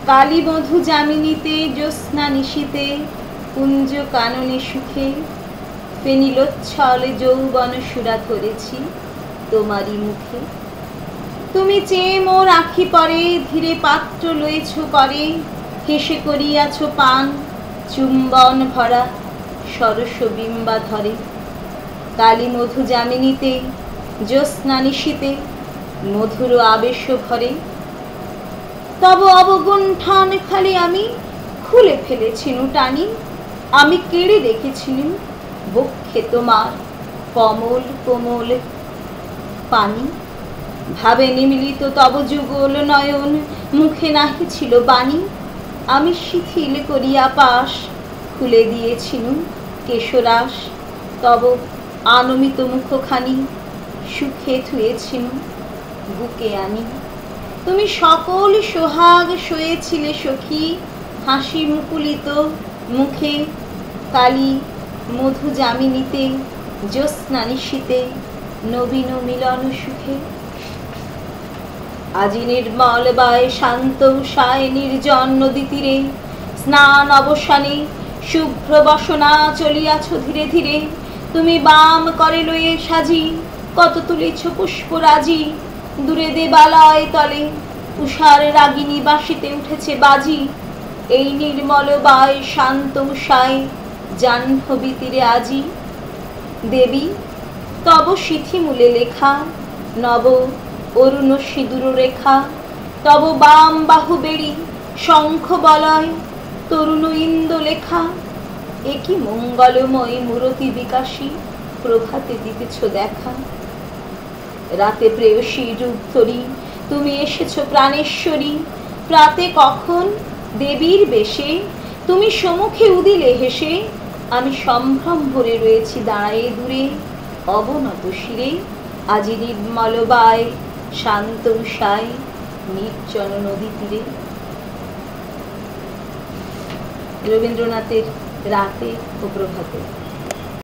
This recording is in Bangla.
কালী মধু যামিনীতে জ্যোৎস্না নিশীতে কুঞ্জ কাননে সুখে ফেনিলোচ্ছল যৌবন সুরা ধরেছি তোমারই মুখে। তুমি চেয়ে মোর আখি পরে ধীরে পাত্র লয়েছ করে, হেসে করিয়াছ পান চুম্বন ভরা সরস বিম্বা ধরে। কালী মধু যামিনীতে জ্যোৎস্না নিশীতে মধুর আবেশ ভরে। তব অবগুণ্ঠন খালি আমি খুলে ফেলেছিনু টানি, আমি কেড়ে রেখেছিনু বক্ষে তোমার কমল কোমল পানি। ভাবে নিমিলিত তব যুগল নয়ন, মুখে নাহি ছিল বাণী, আমি শিথিল করিয়া পাশ খুলে দিয়েছিনু কেশরাশ। তব আনমিত মুখখানি সুখে থুয়েছিনু বুকে আনি। তুমি সকল সোহাগ শোয়েছিলে সখী হাসি মুকুলিত মুখে। কালী মধু যামিনীতে জ্যোৎস্না নিশীতে নবীন মিলন সুখে। আজি নির্মল বায় শান্ত উষায় নির্জন নদী তীরে, স্নান অবসানে শুভ্র বসনা চলিয়াছ ধীরে ধীরে। তুমি বাম করে লয়ে সাজি কত তুলেছ পুষ্পরাজি, দূরে দেবালয় তলে উষার রাগিনী বাঁশিতে উঠেছে বাজি। এই নির্মল বায় শান্ত উষায় জাহ্নবী তীরে আজি। দেবী তব সিথিমূলে লেখা নব অরুণ সিঁদুর রেখা, তব বাম বাহু বেড়ি শঙ্খ বলয় তরুণ ইন্দ্র লেখা। একই মঙ্গলময় মূরতি বিকাশী প্রভাতে দিতেছ দেখা। রাতে প্রেয়সী রূপ ধরি তুমি এসেছ প্রাণেশ্বরী, প্রাতে কখন দেবীর বেশে তুমি সম্মুখে উদিলে হেসে। আমি সম্ভ্রম ভরে রয়েছি দাঁড়ায়ে দূরে অবনত শিরে। আজি নির্মল বায় শান্ত উষায় নির্জন নদী তীরে। রবীন্দ্রনাথের রাতে ও প্রভাতে।